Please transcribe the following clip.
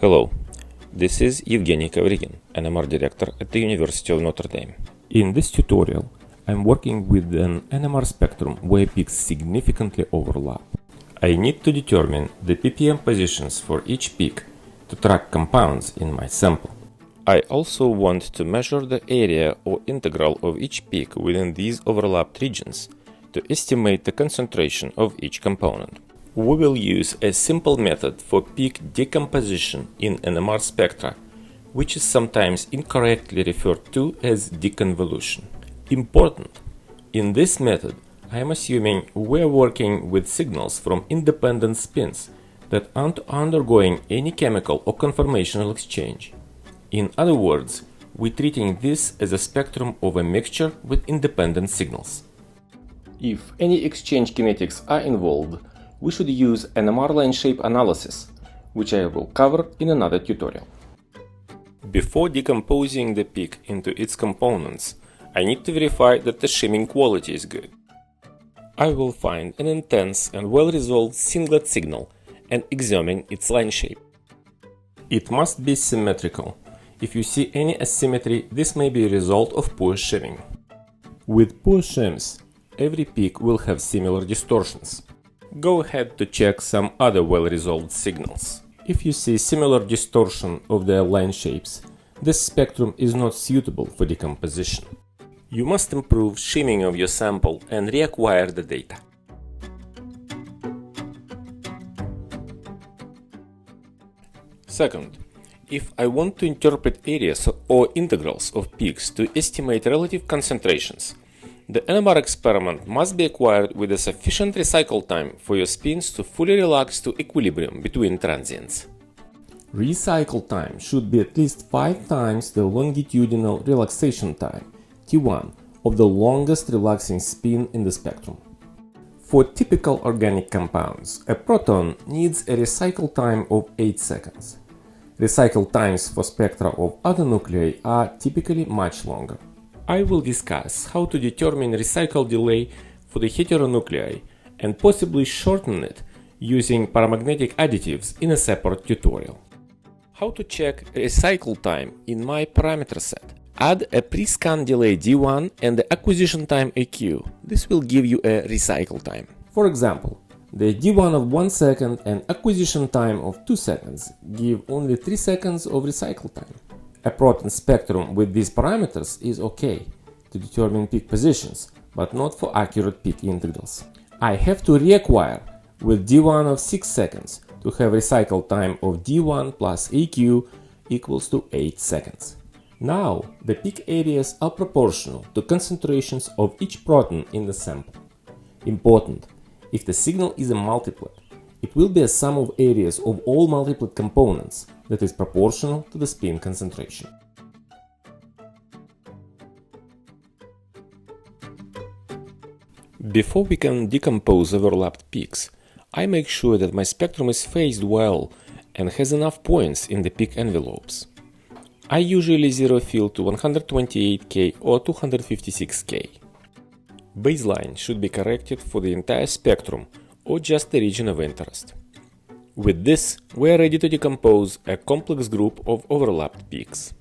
Hello, this is Evgenii Kovrigin, NMR director at the University of Notre Dame. In this tutorial, I'm working with an NMR spectrum where peaks significantly overlap. I need to determine the ppm positions for each peak to track compounds in my sample. I also want to measure the area or integral of each peak within these overlapped regions to estimate the concentration of each component. We will use a simple method for peak decomposition in NMR spectra, which is sometimes incorrectly referred to as deconvolution. Important: in this method, I am assuming we are working with signals from independent spins that aren't undergoing any chemical or conformational exchange. In other words, we're treating this as a spectrum of a mixture with independent signals. If any exchange kinetics are involved, we should use NMR line shape analysis, which I will cover in another tutorial. Before decomposing the peak into its components, I need to verify that the shimming quality is good. I will find an intense and well-resolved singlet signal and examine its line shape. It must be symmetrical. If you see any asymmetry, this may be a result of poor shimming. With poor shims, every peak will have similar distortions. Go ahead to check some other well-resolved signals. If you see similar distortion of their line shapes, this spectrum is not suitable for decomposition. You must improve shimming of your sample and reacquire the data. Second, if I want to interpret areas or integrals of peaks to estimate relative concentrations, the NMR experiment must be acquired with a sufficient recycle time for your spins to fully relax to equilibrium between transients. Recycle time should be at least 5 times the longitudinal relaxation time, T1, of the longest relaxing spin in the spectrum. For typical organic compounds, a proton needs a recycle time of 8 seconds. Recycle times for spectra of other nuclei are typically much longer. I will discuss how to determine recycle delay for the heteronuclei and possibly shorten it using paramagnetic additives in a separate tutorial. How to check recycle time in my parameter set. Add a pre-scan delay D1 and the acquisition time AQ. This will give you a recycle time. For example, the D1 of 1 second and acquisition time of 2 seconds give only 3 seconds of recycle time. A proton spectrum with these parameters is okay to determine peak positions, but not for accurate peak integrals. I have to reacquire with D1 of 6 seconds to have recycle time of D1 plus AQ equals to 8 seconds. Now, the peak areas are proportional to concentrations of each proton in the sample. Important: if the signal is a multiplet, it will be a sum of areas of all multiplet components that is proportional to the spin concentration. Before we can decompose overlapped peaks, I make sure that my spectrum is phased well and has enough points in the peak envelopes. I usually zero fill to 128K or 256K. Baseline should be corrected for the entire spectrum or just the region of interest. With this, we are ready to decompose a complex group of overlapped peaks.